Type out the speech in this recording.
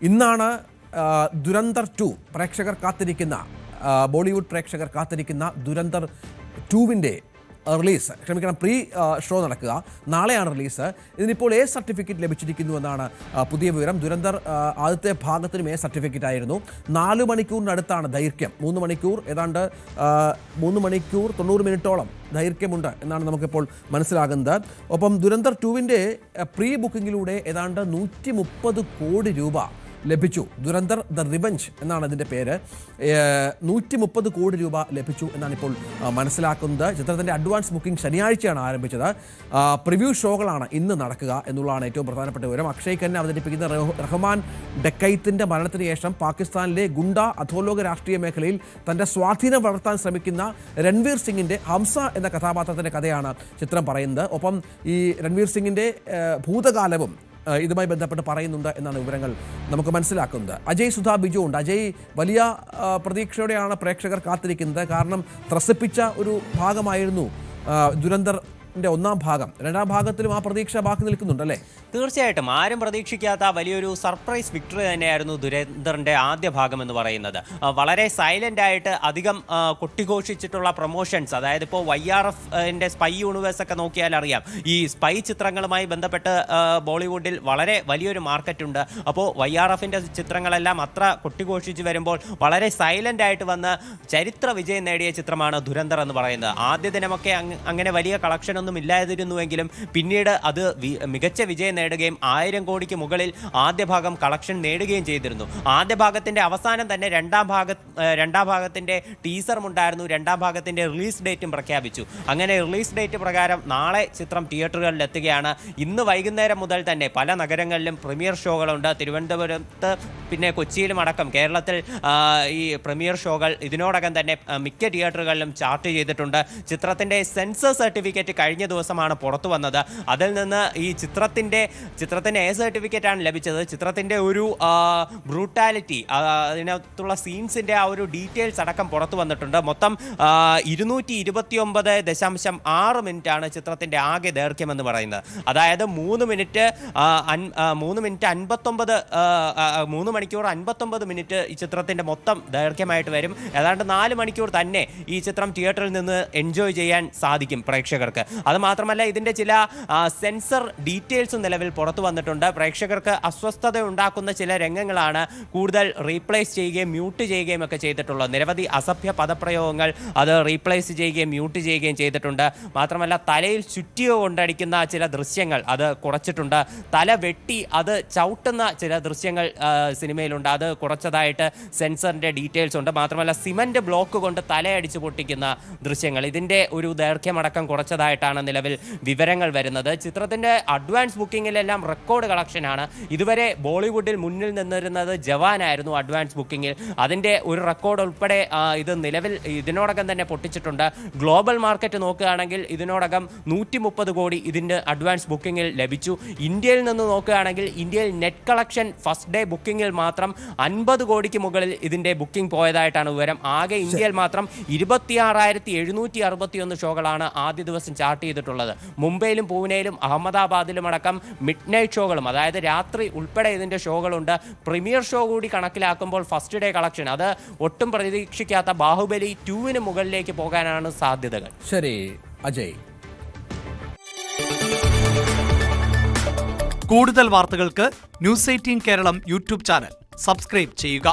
ഇന്നാണ് ദുരന്തർ 2 പ്രേക്ഷകർ കാത്തിരിക്കുന്ന ബോളിവുഡ് പ്രേക്ഷകർ കാത്തിരിക്കുന്ന ദുരന്തർ 2വിൻ്റെ റിലീസ് പ്രീ ഷോ നടക്കുക. നാളെയാണ് റിലീസ്. ഇതിനിപ്പോൾ എ സർട്ടിഫിക്കറ്റ് ലഭിച്ചിരിക്കുന്നു എന്നാണ് പുതിയ വിവരം. ദുരന്തർ ആദ്യത്തെ ഭാഗത്തിനും എ സർട്ടിഫിക്കറ്റ് ആയിരുന്നു. 4 മണിക്കൂറിനടുത്താണ് ദൈർഘ്യം. 3 മണിക്കൂർ ഏതാണ്ട് 3 മണിക്കൂർ 90 മിനിറ്റോളം ദൈർഘ്യമുണ്ട് എന്നാണ് നമുക്കിപ്പോൾ മനസ്സിലാകുന്നത്. ഒപ്പം ദുരന്തർ 2വിൻ്റെ പ്രീ ബുക്കിങ്ങിലൂടെ ഏതാണ്ട് 130 കോടി രൂപ ലഭിച്ചു. ദുരന്തർ ദ റിവഞ്ച് എന്നാണ് ഇതിൻ്റെ പേര്. 130 കോടി രൂപ ലഭിച്ചു എന്നാണ് ഇപ്പോൾ മനസ്സിലാക്കുന്നത്. ചിത്രത്തിൻ്റെ അഡ്വാൻസ് ബുക്കിംഗ് ശനിയാഴ്ചയാണ് ആരംഭിച്ചത്. പ്രിവ്യൂ ഷോകളാണ് ഇന്ന് നടക്കുക എന്നുള്ളതാണ് ഏറ്റവും പ്രധാനപ്പെട്ട വിവരം. അക്ഷയ് ഖന്ന അവതരിപ്പിക്കുന്ന റഹ്മാൻ ഡക്കൈത്തിൻ്റെ മരണത്തിന് ശേഷം പാകിസ്ഥാനിലെ ഗുണ്ട അധോലോക രാഷ്ട്രീയ മേഖലയിൽ തൻ്റെ സ്വാധീനം വളർത്താൻ ശ്രമിക്കുന്ന രൺവീർ സിംഗിൻ്റെ ഹംസ എന്ന കഥാപാത്രത്തിൻ്റെ കഥയാണ് ചിത്രം പറയുന്നത്. ഒപ്പം ഈ രൺവീർ സിംഗിൻ്റെ ഭൂതകാലവും ഇതുമായി ബന്ധപ്പെട്ട് പറയുന്നുണ്ട് എന്നാണ് വിവരങ്ങൾ നമുക്ക് മനസ്സിലാക്കുന്നത്. അജയ് സുധാ ബിജു ഉണ്ട്. അജയ്, വലിയ പ്രതീക്ഷയോടെയാണ് പ്രേക്ഷകർ കാത്തിരിക്കുന്നത്. കാരണം ത്രസിപ്പിച്ച ഒരു ഭാഗമായിരുന്നു ദുരന്തറിൻ്റെ 1ാം ഭാഗം. 2ാം ഭാഗത്തിലും ആ പ്രതീക്ഷ ബാക്കി നിൽക്കുന്നുണ്ടല്ലേ? തീർച്ചയായിട്ടും ആരും പ്രതീക്ഷിക്കാത്ത വലിയൊരു സർപ്രൈസ് വിക്ടറി തന്നെയായിരുന്നു ദുരന്തറിൻ്റെ ആദ്യ ഭാഗം എന്ന് പറയുന്നത്. വളരെ സൈലൻ്റ് ആയിട്ട് അധികം കൊട്ടിഘോഷിച്ചിട്ടുള്ള പ്രൊമോഷൻസ്, അതായത് ഇപ്പോൾ YRFൻ്റെ സ്പൈ യൂണിവേഴ്സ് ഒക്കെ നോക്കിയാൽ അറിയാം, ഈ സ്പൈ ചിത്രങ്ങളുമായി ബന്ധപ്പെട്ട് ബോളിവുഡിൽ വളരെ വലിയൊരു മാർക്കറ്റുണ്ട്. അപ്പോൾ YRFൻ്റെ ചിത്രങ്ങളെല്ലാം അത്ര കൊട്ടിഘോഷിച്ച് വരുമ്പോൾ വളരെ സൈലൻ്റ് ആയിട്ട് വന്ന് ചരിത്ര വിജയം നേടിയ ചിത്രമാണ് ദുരന്തർ എന്ന് പറയുന്നത്. ആദ്യ ദിനമൊക്കെ അങ്ങനെ വലിയ കളക്ഷൻ ഒന്നും ഇല്ലാതിരുന്നുവെങ്കിലും പിന്നീട് അത് മികച്ച വിജയം നേടുകയും 1000 കോടിക്ക് മുകളിൽ ആദ്യ ഭാഗം കളക്ഷൻ നേടുകയും ചെയ്തിരുന്നു. ആദ്യ ഭാഗത്തിൻ്റെ അവസാനം തന്നെ രണ്ടാം ഭാഗത്തിൻ്റെ ടീസറും ഉണ്ടായിരുന്നു. 2ാം ഭാഗത്തിൻ്റെ റിലീസ് ഡേറ്റും പ്രഖ്യാപിച്ചു. അങ്ങനെ റിലീസ് ഡേറ്റ് പ്രകാരം നാളെ ചിത്രം തിയേറ്ററുകളിൽ എത്തുകയാണ്. ഇന്ന് വൈകുന്നേരം മുതൽ തന്നെ പല നഗരങ്ങളിലും പ്രീമിയർ ഷോകളുണ്ട്. തിരുവനന്തപുരത്ത് പിന്നെ കൊച്ചിയിലും അടക്കം കേരളത്തിൽ ഈ പ്രീമിയർ ഷോകൾ ഇതിനോടകം തന്നെ മിക്ക തിയേറ്ററുകളിലും ചാർട്ട് ചെയ്തിട്ടുണ്ട്. ചിത്രത്തിൻ്റെ സെൻസർ സർട്ടിഫിക്കറ്റ് കഴിഞ്ഞ ദിവസമാണ് പുറത്തു വന്നത്. അതിൽ നിന്ന് ഈ ചിത്രത്തിന് എ സർട്ടിഫിക്കറ്റ് ആണ് ലഭിച്ചത്. ചിത്രത്തിൻ്റെ ഒരു ബ്രൂട്ടാലിറ്റി, അതിനകത്തുള്ള സീൻസിൻ്റെ ആ ഒരു ഡീറ്റെയിൽസ് അടക്കം പുറത്തു വന്നിട്ടുണ്ട്. മൊത്തം 229.6 മിനിറ്റാണ് ചിത്രത്തിൻ്റെ ആകെ ദൈർഘ്യം എന്ന് പറയുന്നത്. അതായത് 3 മണിക്കൂർ 59 മിനിറ്റ് ഈ ചിത്രത്തിൻ്റെ മൊത്തം ദൈർഘ്യമായിട്ട് വരും. ഏതാണ്ട് 4 മണിക്കൂർ തന്നെ ഈ ചിത്രം തിയേറ്ററിൽ നിന്ന് എൻജോയ് ചെയ്യാൻ സാധിക്കും പ്രേക്ഷകർക്ക്. അത് മാത്രമല്ല, ഇതിൻ്റെ ചില സെൻസർ ഡീറ്റെയിൽസും നിലവിൽ പുറത്തു വന്നിട്ടുണ്ട്. പ്രേക്ഷകർക്ക് അസ്വസ്ഥത ഉണ്ടാക്കുന്ന ചില രംഗങ്ങളാണ് കൂടുതൽ റീപ്ലേസ് ചെയ്യുകയും മ്യൂട്ട് ചെയ്യുകയും ഒക്കെ ചെയ്തിട്ടുള്ളത്. നിരവധി അസഭ്യ പദപ്രയോഗങ്ങൾ അത് റീപ്ലേസ് ചെയ്യുകയും മ്യൂട്ട് ചെയ്യുകയും ചെയ്തിട്ടുണ്ട്. മാത്രമല്ല, തലയിൽ ചുറ്റിക കൊണ്ടടിക്കുന്ന ചില ദൃശ്യങ്ങൾ അത് കുറച്ചിട്ടുണ്ട്. തല വെട്ടി അത് ചവിട്ടുന്ന ചില ദൃശ്യങ്ങൾ സിനിമയിലുണ്ട്. അത് കുറച്ചതായിട്ട് സെൻസറിൻ്റെ ഡീറ്റെയിൽസ് ഉണ്ട്. മാത്രമല്ല, സിമൻറ്റ് ബ്ലോക്ക് കൊണ്ട് തലയടിച്ച് പൊട്ടിക്കുന്ന ദൃശ്യങ്ങൾ, ഇതിൻ്റെ ഒരു ദൈർഘ്യമടക്കം കുറച്ചതായിട്ടാണ് നിലവിൽ വിവരങ്ങൾ വരുന്നത്. ചിത്രത്തിൻ്റെ അഡ്വാൻസ് ബുക്കിങ്ങിലെല്ലാം റെക്കോർഡ് കളക്ഷനാണ്. ഇതുവരെ ബോളിവുഡിൽ മുന്നിൽ നിന്നിരുന്നത് ജവാനായിരുന്നു അഡ്വാൻസ് ബുക്കിങ്ങിൽ. അതിൻ്റെ ഒരു റെക്കോർഡ് ഉൾപ്പെടെ ഇത് നിലവിൽ ഇതിനോടകം തന്നെ പൊട്ടിച്ചിട്ടുണ്ട്. ഗ്ലോബൽ മാർക്കറ്റ് നോക്കുകയാണെങ്കിൽ ഇതിനോടകം 130 കോടി ഇതിൻ്റെ അഡ്വാൻസ് ബുക്കിങ്ങിൽ ലഭിച്ചു. ഇന്ത്യയിൽ നിന്ന് നോക്കുകയാണെങ്കിൽ ഇന്ത്യയിൽ നെറ്റ് കളക്ഷൻ ഫസ്റ്റ് ഡേ ബുക്കിങ്ങിൽ മാത്രം 50 കോടിക്ക് മുകളിൽ ഇതിൻ്റെ ബുക്കിംഗ് പോയതായിട്ടാണ് വിവരം. ആകെ ഇന്ത്യയിൽ മാത്രം 26,761 ഷോകളാണ് ആദ്യ ദിവസം ചാർട്ട് ചെയ്തിട്ടുള്ളത്. മുംബൈയിലും പൂനെയിലും അഹമ്മദാബാദിലും അടക്കം മിഡ് നൈറ്റ് ഷോകളും, അതായത് രാത്രി ഉൾപ്പെടെ ഇതിൻ്റെ ഷോകളുണ്ട്. പ്രീമിയർ ഷോ കൂടി കണക്കിലാക്കുമ്പോൾ ഫസ്റ്റ് ഡേ കളക്ഷൻ അത് ഒട്ടും പ്രതീക്ഷിക്കാത്ത ബാഹുബലി 2വിന് മുകളിലേക്ക് പോകാനാണ് സാധ്യതകൾ. ശരി അജയ്. കൂടുതൽ വാർത്തകൾക്ക് News 18 കേരളം യൂട്യൂബ് ചാനൽ സബ്സ്ക്രൈബ് ചെയ്യുക.